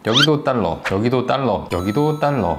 여기도 달러, 여기도 달러, 여기도 달러.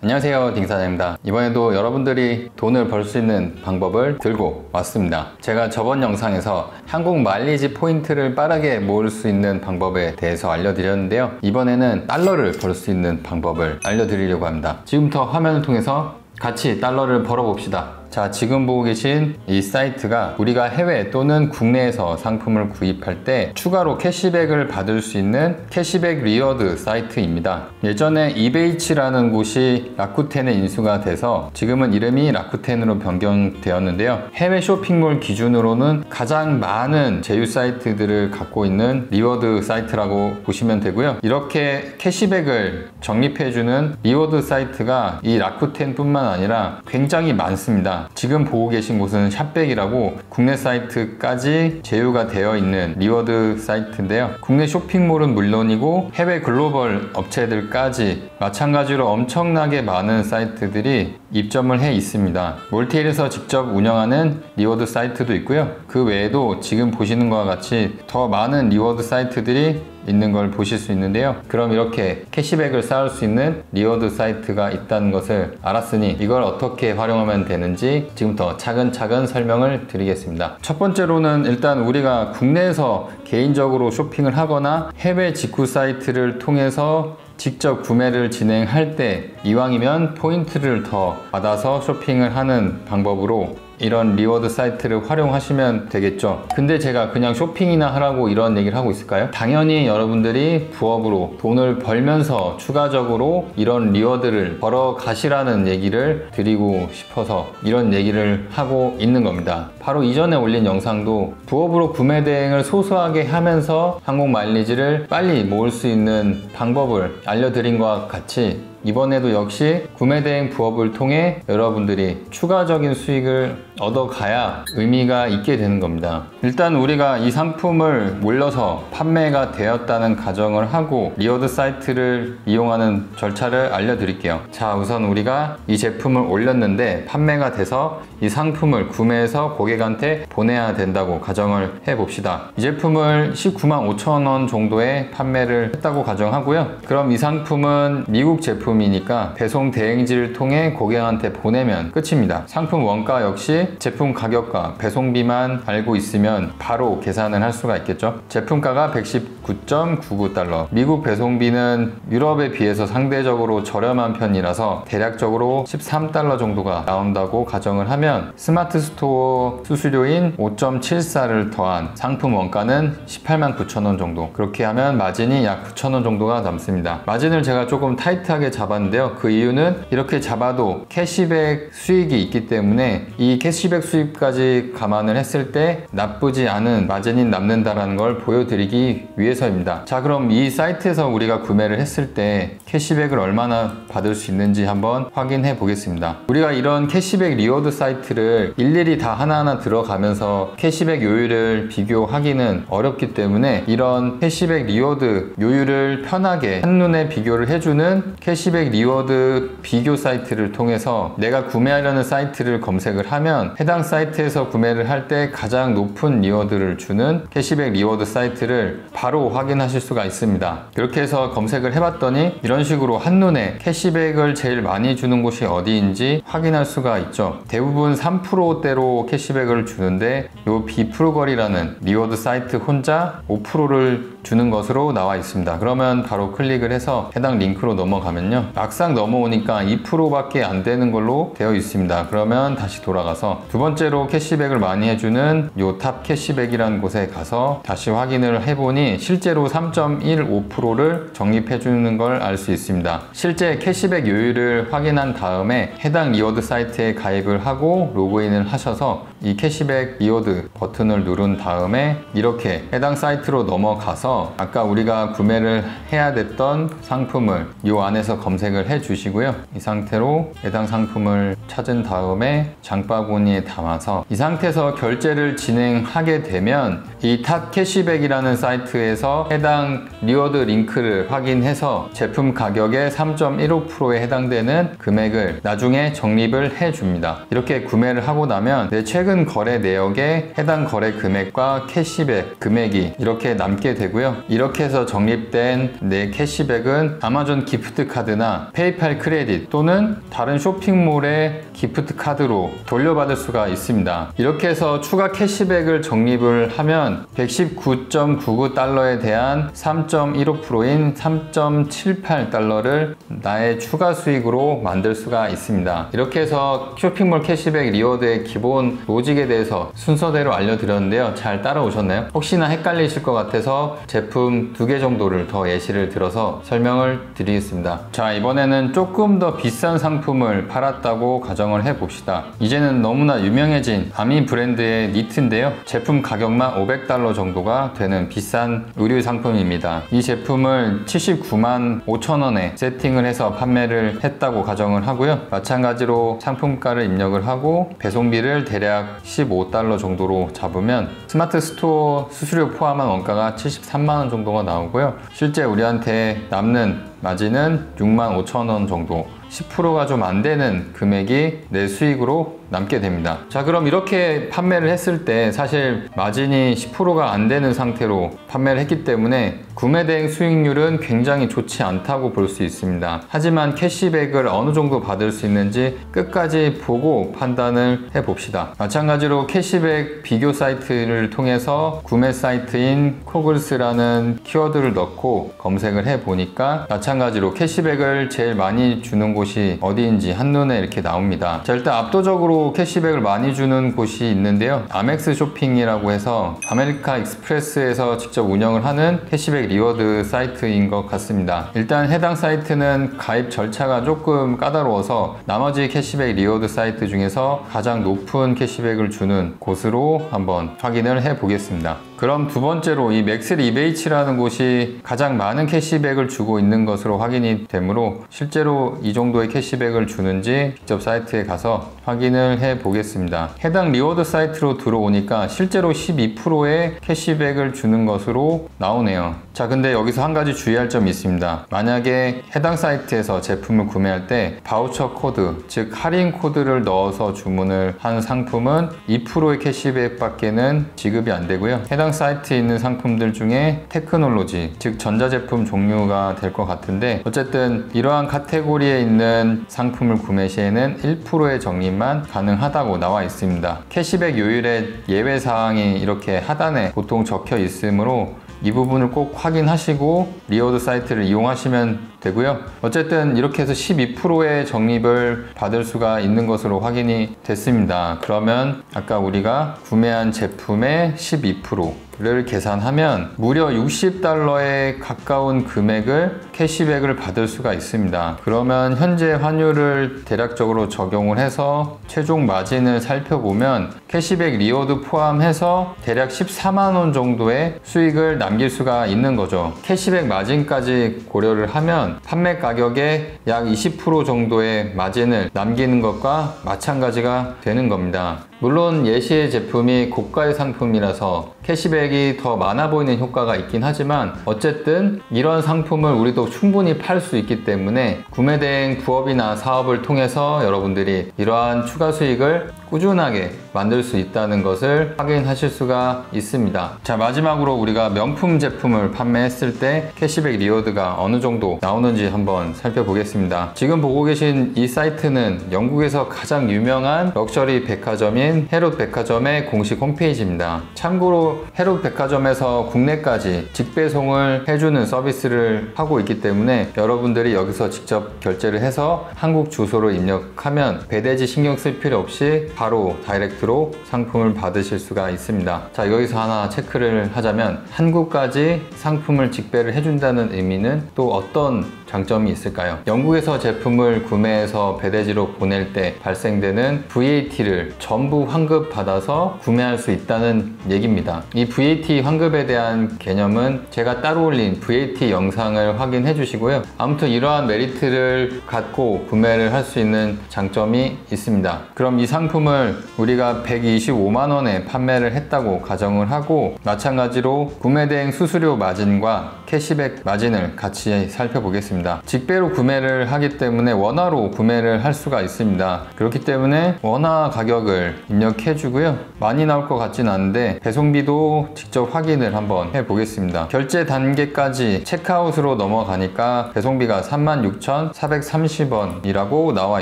안녕하세요, 딩사장입니다. 이번에도 여러분들이 돈을 벌 수 있는 방법을 들고 왔습니다. 제가 저번 영상에서 한국 마일리지 포인트를 빠르게 모을 수 있는 방법에 대해서 알려드렸는데요. 이번에는 달러를 벌 수 있는 방법을 알려드리려고 합니다. 지금부터 화면을 통해서 같이 달러를 벌어봅시다. 자, 지금 보고 계신 이 사이트가 우리가 해외 또는 국내에서 상품을 구입할 때 추가로 캐시백을 받을 수 있는 캐시백 리워드 사이트입니다. 예전에 이베이츠라는 곳이 라쿠텐에 인수가 돼서 지금은 이름이 라쿠텐으로 변경되었는데요. 해외 쇼핑몰 기준으로는 가장 많은 제휴 사이트들을 갖고 있는 리워드 사이트라고 보시면 되고요. 이렇게 캐시백을 적립해주는 리워드 사이트가 이 라쿠텐 뿐만 아니라 굉장히 많습니다. 지금 보고 계신 곳은 샵백이라고 국내 사이트까지 제휴가 되어 있는 리워드 사이트인데요. 국내 쇼핑몰은 물론이고 해외 글로벌 업체들까지 마찬가지로 엄청나게 많은 사이트들이 입점을 해 있습니다. 몰테일에서 직접 운영하는 리워드 사이트도 있고요. 그 외에도 지금 보시는 것과 같이 더 많은 리워드 사이트들이 있는 걸 보실 수 있는데요. 그럼 이렇게 캐시백을 쌓을 수 있는 리워드 사이트가 있다는 것을 알았으니 이걸 어떻게 활용하면 되는지 지금부터 차근차근 설명을 드리겠습니다. 첫 번째로는 일단 우리가 국내에서 개인적으로 쇼핑을 하거나 해외 직구 사이트를 통해서 직접 구매를 진행할 때 이왕이면 포인트를 더 받아서 쇼핑을 하는 방법으로 이런 리워드 사이트를 활용하시면 되겠죠. 근데 제가 그냥 쇼핑이나 하라고 이런 얘기를 하고 있을까요? 당연히 여러분들이 부업으로 돈을 벌면서 추가적으로 이런 리워드를 벌어 가시라는 얘기를 드리고 싶어서 이런 얘기를 하고 있는 겁니다. 바로 이전에 올린 영상도 부업으로 구매 대행을 소소하게 하면서 항공 마일리지를 빨리 모을 수 있는 방법을 알려드린 것과 같이 이번에도 역시 구매대행 부업을 통해 여러분들이 추가적인 수익을 얻어가야 의미가 있게 되는 겁니다. 일단 우리가 이 상품을 올려서 판매가 되었다는 가정을 하고 리워드 사이트를 이용하는 절차를 알려드릴게요. 자, 우선 우리가 이 제품을 올렸는데 판매가 돼서 이 상품을 구매해서 고객한테 보내야 된다고 가정을 해봅시다. 이 제품을 19만 5천 원 정도에 판매를 했다고 가정하고요. 그럼 이 상품은 미국 제품이니까 배송 대행지를 통해 고객한테 보내면 끝입니다. 상품 원가 역시 제품 가격과 배송비만 알고 있으면 바로 계산을 할 수가 있겠죠. 제품가가 119.99달러, 미국 배송비는 유럽에 비해서 상대적으로 저렴한 편이라서 대략적으로 13달러 정도가 나온다고 가정을 하면 스마트 스토어 수수료인 5.74를 더한 상품 원가는 18만 9천 원 정도, 그렇게 하면 마진이 약 9천 원 정도가 남습니다. 마진을 제가 조금 타이트하게 잡았는데요. 그 이유는 이렇게 잡아도 캐시백 수익이 있기 때문에 이 캐시백 수익까지 감안을 했을 때 나쁘지 않은 마진이 남는다는 걸 보여드리기 위해서입니다. 자, 그럼 이 사이트에서 우리가 구매를 했을 때 캐시백을 얼마나 받을 수 있는지 한번 확인해 보겠습니다. 우리가 이런 캐시백 리워드 사이트를 일일이 다 하나하나 들어가면서 캐시백 요율을 비교하기는 어렵기 때문에 이런 캐시백 리워드 요율을 편하게 한눈에 비교를 해주는 캐시백 리워드 비교 사이트를 통해서 내가 구매하려는 사이트를 검색을 하면 해당 사이트에서 구매를 할 때 가장 높은 리워드를 주는 캐시백 리워드 사이트를 바로 확인하실 수가 있습니다. 그렇게 해서 검색을 해봤더니 이런 식으로 한눈에 캐시백을 제일 많이 주는 곳이 어디인지 확인할 수가 있죠. 대부분 3%대로 캐시백을 주는데 요 비프루걸이라는 리워드 사이트 혼자 5%를 주는 것으로 나와 있습니다. 그러면 바로 클릭을 해서 해당 링크로 넘어가면요, 막상 넘어오니까 2%밖에 안 되는 걸로 되어 있습니다. 그러면 다시 돌아가서 두 번째로 캐시백을 많이 해주는 요 탑 캐시백이라는 곳에 가서 다시 확인을 해보니 실제로 3.15%를 적립해 주는 걸 알 수 있습니다. 실제 캐시백 요율을 확인한 다음에 해당 리워드 사이트에 가입을 하고 로그인을 하셔서 이 캐시백 리워드 버튼을 누른 다음에 이렇게 해당 사이트로 넘어가서 아까 우리가 구매를 해야 됐던 상품을 이 안에서 검색을 해 주시고요. 이 상태로 해당 상품을 찾은 다음에 장바구니에 담아서 이 상태에서 결제를 진행하게 되면 이 탓 캐시백이라는 사이트에서 해당 리워드 링크를 확인해서 제품 가격의 3.15%에 해당되는 금액을 나중에 적립을 해줍니다. 이렇게 구매를 하고 나면 내 최근 거래 내역에 해당 거래 금액과 캐시백 금액이 이렇게 남게 되고요. 이렇게 해서 적립된 내 캐시백은 아마존 기프트 카드나 페이팔 크레딧 또는 다른 쇼핑몰의 기프트 카드로 돌려받을 수가 있습니다. 이렇게 해서 추가 캐시백을 적립을 하면 119.99달러에 대한 3.15%인 3.78달러를 나의 추가 수익으로 만들 수가 있습니다. 이렇게 해서 쇼핑몰 캐시백 리워드의 기본 로직에 대해서 순서대로 알려드렸는데요. 잘 따라오셨나요? 혹시나 헷갈리실 것 같아서 제품 2개 정도를 더 예시를 들어서 설명을 드리겠습니다. 자, 이번에는 조금 더 비싼 상품을 팔았다고 가정을 해봅시다. 이제는 너무나 유명해진 아미 브랜드의 니트인데요. 제품 가격만 $500 정도가 되는 비싼 의류 상품입니다. 이 제품을 79만 5천원에 세팅을 해서 판매를 했다고 가정을 하고요. 마찬가지로 상품가를 입력을 하고 배송비를 대략 $15 정도로 잡으면 스마트 스토어 수수료 포함한 원가가 73만원 정도가 나오고요. 실제 우리한테 남는 마진은 6만 5천원 정도, 10%가 좀 안 되는 금액이 내 수익으로 남게 됩니다. 자, 그럼 이렇게 판매를 했을 때 사실 마진이 10%가 안 되는 상태로 판매를 했기 때문에 구매 대행 수익률은 굉장히 좋지 않다고 볼 수 있습니다. 하지만 캐시백을 어느 정도 받을 수 있는지 끝까지 보고 판단을 해봅시다. 마찬가지로 캐시백 비교 사이트를 통해서 구매 사이트인 코글스라는 키워드를 넣고 검색을 해보니까 마찬가지로 캐시백을 제일 많이 주는 곳이 어디인지 한눈에 이렇게 나옵니다. 자, 일단 압도적으로 캐시백을 많이 주는 곳이 있는데요. 아멕스 쇼핑이라고 해서 아메리카 익스프레스에서 직접 운영을 하는 캐시백 리워드 사이트인 것 같습니다. 일단 해당 사이트는 가입 절차가 조금 까다로워서 나머지 캐시백 리워드 사이트 중에서 가장 높은 캐시백을 주는 곳으로 한번 확인을 해 보겠습니다. 그럼 두 번째로 이 맥스 리베이츠라는 곳이 가장 많은 캐시백을 주고 있는 것으로 확인이 되므로 실제로 이 정도의 캐시백을 주는지 직접 사이트에 가서 확인을 해 보겠습니다. 해당 리워드 사이트로 들어오니까 실제로 12%의 캐시백을 주는 것으로 나오네요. 자, 근데 여기서 한 가지 주의할 점이 있습니다. 만약에 해당 사이트에서 제품을 구매할 때 바우처 코드, 즉 할인 코드를 넣어서 주문을 한 상품은 2%의 캐시백 밖에는 지급이 안 되고요. 해당 사이트에 있는 상품들 중에 테크놀로지, 즉 전자제품 종류가 될 것 같은데 어쨌든 이러한 카테고리에 있는 상품을 구매 시에는 1%의 적립만 가능하다고 나와 있습니다. 캐시백 요율의 예외사항이 이렇게 하단에 보통 적혀 있으므로 이 부분을 꼭 확인하시고 리워드 사이트를 이용하시면 되고요. 어쨌든 이렇게 해서 12%의 적립을 받을 수가 있는 것으로 확인이 됐습니다. 그러면 아까 우리가 구매한 제품의 12%를 계산하면 무려 $60에 가까운 금액을 캐시백을 받을 수가 있습니다. 그러면 현재 환율을 대략적으로 적용을 해서 최종 마진을 살펴보면 캐시백 리워드 포함해서 대략 14만 원 정도의 수익을 남길 수가 있는 거죠. 캐시백 마진까지 고려를 하면 판매 가격에 약 20% 정도의 마진을 남기는 것과 마찬가지가 되는 겁니다. 물론 예시의 제품이 고가의 상품이라서 캐시백이 더 많아 보이는 효과가 있긴 하지만 어쨌든 이런 상품을 우리도 충분히 팔 수 있기 때문에 구매 대행 부업이나 사업을 통해서 여러분들이 이러한 추가 수익을 꾸준하게 만들 수 있다는 것을 확인하실 수가 있습니다. 자, 마지막으로 우리가 명품 제품을 판매했을 때 캐시백 리워드가 어느 정도 나오는지 한번 살펴보겠습니다. 지금 보고 계신 이 사이트는 영국에서 가장 유명한 럭셔리 백화점인 해롯 백화점의 공식 홈페이지입니다. 참고로 해롯 백화점에서 국내까지 직배송을 해주는 서비스를 하고 있기 때문에 여러분들이 여기서 직접 결제를 해서 한국 주소를 입력하면 배대지 신경 쓸 필요 없이 바로 다이렉트로 상품을 받으실 수가 있습니다. 자, 여기서 하나 체크를 하자면 한국까지 상품을 직배를 해준다는 의미는 또 어떤 장점이 있을까요? 영국에서 제품을 구매해서 배대지로 보낼 때 발생되는 VAT를 전부 환급받아서 구매할 수 있다는 얘기입니다. 이 VAT 환급에 대한 개념은 제가 따로 올린 VAT 영상을 확인해 주시고요. 아무튼 이러한 메리트를 갖고 구매를 할 수 있는 장점이 있습니다. 그럼 이 상품은 상품을 우리가 125만 원에 판매를 했다고 가정을 하고, 마찬가지로 구매대행 수수료 마진과 캐시백 마진을 같이 살펴보겠습니다. 직배로 구매를 하기 때문에 원화로 구매를 할 수가 있습니다. 그렇기 때문에 원화 가격을 입력해 주고요. 많이 나올 것 같진 않은데 배송비도 직접 확인을 한번 해 보겠습니다. 결제 단계까지 체크아웃으로 넘어가니까 배송비가 36,430원이라고 나와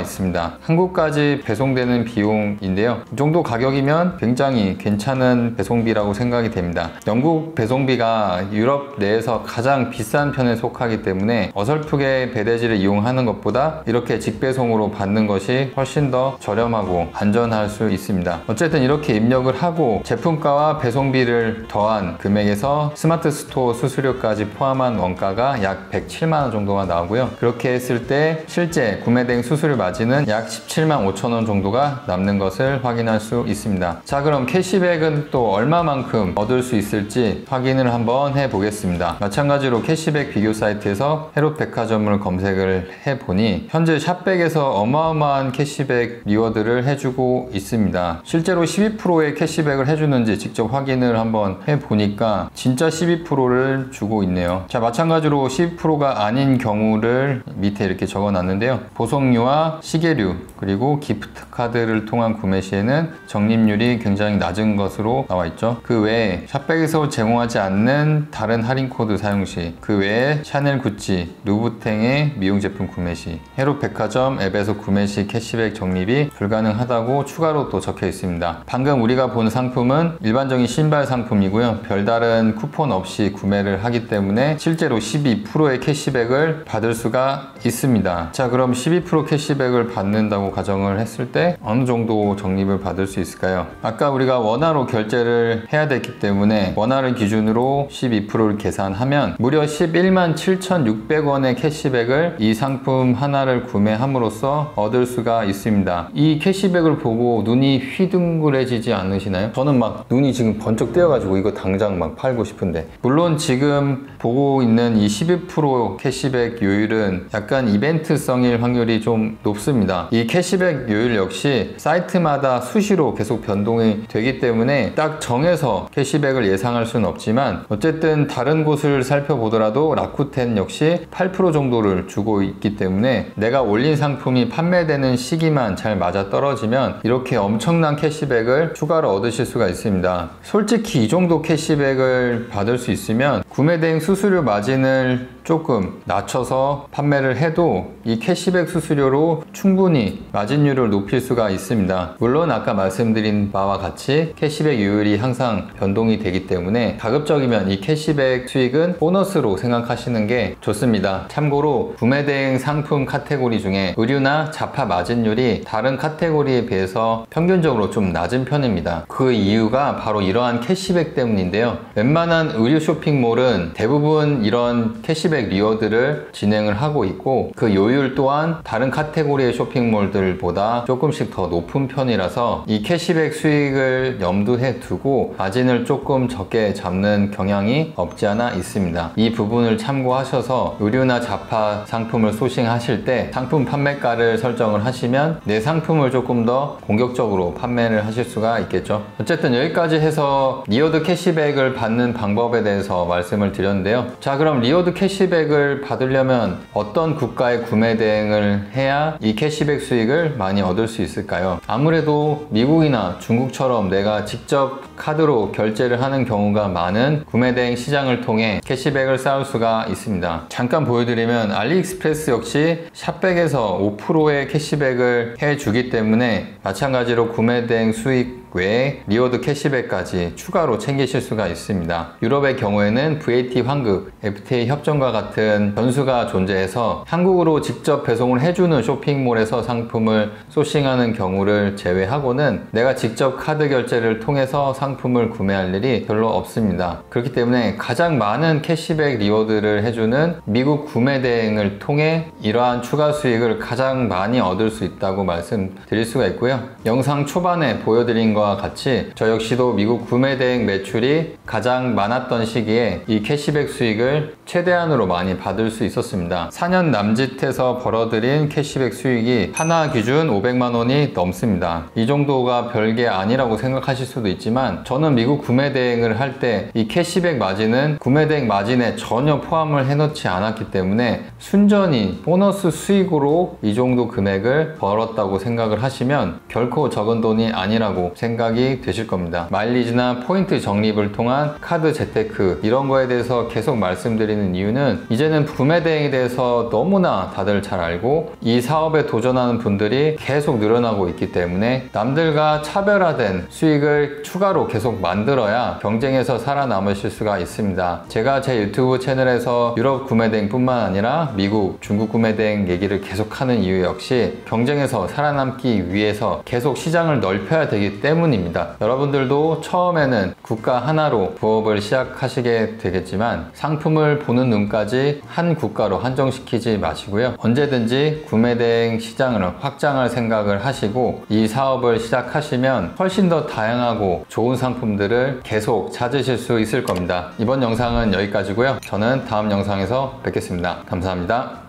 있습니다. 한국까지 배송되는 비용인데요. 이 정도 가격이면 굉장히 괜찮은 배송비라고 생각이 됩니다. 영국 배송비가 유럽 내에서 가장 비싼 편에 속하기 때문에 어설프게 배대지를 이용하는 것보다 이렇게 직배송으로 받는 것이 훨씬 더 저렴하고 안전할 수 있습니다. 어쨌든 이렇게 입력을 하고 제품가와 배송비를 더한 금액에서 스마트 스토어 수수료까지 포함한 원가가 약 107만 원 정도가 나오고요. 그렇게 했을 때 실제 구매대행 수수료 마진은 약 17만 5천 원 정도가 남는 것을 확인할 수 있습니다. 자, 그럼 캐시백은 또 얼마만큼 얻을 수 있을지 확인을 한번 해 보겠습니다. 마찬가지로 캐시백 비교 사이트에서 해롯백화점을 검색을 해보니 현재 샵백에서 어마어마한 캐시백 리워드를 해주고 있습니다. 실제로 12%의 캐시백을 해주는지 직접 확인을 한번 해보니까 진짜 12%를 주고 있네요. 자, 마찬가지로 12%가 아닌 경우를 밑에 이렇게 적어놨는데요. 보석류와 시계류 그리고 기프트 카드를 통한 구매 시에는 적립률이 굉장히 낮은 것으로 나와 있죠. 그 외에 샵백에서 제공하지 않는 다른 할인 코드 사용 시, 그 외에 샤넬, 구찌, 루부탱의 미용 제품 구매 시, 해롯백화점 앱에서 구매 시 캐시백 적립이 불가능하다고 추가로 또 적혀 있습니다. 방금 우리가 본 상품은 일반적인 신발 상품이고요. 별다른 쿠폰 없이 구매를 하기 때문에 실제로 12%의 캐시백을 받을 수가 있습니다. 자, 그럼 12% 캐시백을 받는다고 가정을 했을 때 어느 정도 적립을 받을 수 있을까요? 아까 우리가 원화로 결제를 해야 됐기 때문에 원화를 기준으로 12%를 계산하면 무려 11만 7,600원의 캐시백을 이 상품 하나를 구매함으로써 얻을 수가 있습니다. 이 캐시백을 보고 눈이 휘둥그레지지 않으시나요? 저는 막 눈이 지금 번쩍 뜨여가지고 이거 당장 막 팔고 싶은데, 물론 지금 보고 있는 이 12% 캐시백 요율은 약간 이벤트성일 확률이 좀 높습니다. 이 캐시백 요율 역시 사이트마다 수시로 계속 변동이 되기 때문에 딱 정해서 캐시백을 예상할 수는 없지만, 어쨌든 다른 곳을 살펴보더라도 라쿠텐 역시 8% 정도를 주고 있기 때문에 내가 올린 상품이 판매되는 시기만 잘 맞아떨어지면 이렇게 엄청난 캐시백을 추가로 얻으실 수가 있습니다. 솔직히 이 정도 캐시백을 받을 수 있으면 구매대행 수수료 마진을 조금 낮춰서 판매를 해도 이 캐시백 수수료로 충분히 마진율을 높일 수가 있습니다. 물론 아까 말씀드린 바와 같이 캐시백 요율이 항상 변동이 되기 때문에 가급적이면 이 캐시백 수익은 보너스로 생각하시는 게 좋습니다. 참고로 구매대행 상품 카테고리 중에 의류나 잡화 마진율이 다른 카테고리에 비해서 평균적으로 좀 낮은 편입니다. 그 이유가 바로 이러한 캐시백 때문인데요. 웬만한 의류 쇼핑몰은 대부분 이런 캐시백 리워드를 진행을 하고 있고, 그 요율 또한 다른 카테고리의 쇼핑몰들보다 조금씩 더 높은 편이라서 이 캐시백 수익을 염두에 두고 마진을 조금 적게 잡는 경향이 없지 않아 있습니다. 이 부분을 참고하셔서 의류나 잡화 상품을 소싱하실 때 상품 판매가를 설정을 하시면 내 상품을 조금 더 공격적으로 판매를 하실 수가 있겠죠. 어쨌든 여기까지 해서 리워드 캐시백을 받는 방법에 대해서 말씀을 드렸는데요. 자, 그럼 리워드 캐시백을 받으려면 어떤 국가의 구매 대행을 해야 이 캐시백 수익을 많이 얻을 수 있을까요? 아무래도 미국이나 중국처럼 내가 직접 카드로 결제를 하는 경우가 많은 구매 대행 시장을 통해 캐시백을 쌓을 수가 있습니다. 잠깐 보여드리면 알리익스프레스 역시 샵백에서 5%의 캐시백을 해주기 때문에 마찬가지로 구매 대행 수익 외에 리워드 캐시백까지 추가로 챙기실 수가 있습니다. 유럽의 경우에는 VAT 환급, FTA 협정과 같은 변수가 존재해서 한국으로 직접 배송을 해주는 쇼핑몰에서 상품을 소싱하는 경우를 제외하고는 내가 직접 카드 결제를 통해서 상품을 구매할 일이 별로 없습니다. 그렇기 때문에 가장 많은 캐시백 리워드를 해주는 미국 구매 대행을 통해 이러한 추가 수익을 가장 많이 얻을 수 있다고 말씀드릴 수가 있고요. 영상 초반에 보여드린 것과 같이 저 역시도 미국 구매 대행 매출이 가장 많았던 시기에 이 캐시백 수익을 최대한으로 많이 받을 수 있었습니다. 4년 남짓해서 벌어들인 캐시백 수익이 하나 기준 500만 원이 넘습니다. 이 정도가 별게 아니라고 생각하실 수도 있지만 저는 미국 구매 대행을 할 때 이 캐시백 마진은 구매 대행 마진에 전혀 포함을 해놓지 않았기 때문에 순전히 보너스 수익으로 이 정도 금액을 벌었다고 생각을 하시면 결코 적은 돈이 아니라고 생각이 되실 겁니다. 마일리지나 포인트 적립을 통한 카드 재테크 이런 거에 대해서 계속 말씀드리는 이유는 이제는 구매 대행에 대해서 너무나 다들 잘 알고 이 사업에 도전하는 분들이 계속 늘어나고 있기 때문에 남들과 차별화된 수익을 추가로 계속 만들어야 경쟁에서 살아남으실 수가 있습니다. 제가 제 유튜브 채널에서 유럽 구매 대행 뿐만 아니라 미국, 중국 구매 대행 얘기를 계속하는 이유 역시 경쟁에서 살아남기 위해서 계속 시장을 넓혀야 되기 때문입니다. 여러분들도 처음에는 국가 하나로 부업을 시작하시게 되겠지만 상품을 보는 눈까지 한 국가로 한정시키지 마시고요. 언제든지 구매 대행 시장을 확장할 생각을 하시고 이 사업을 시작하시면 훨씬 더 다양하고 좋은 상품들을 계속 찾으실 수 있을 겁니다. 이번 영상은 여기까지고요. 저는 다음 영상에서 뵙겠습니다. 감사합니다.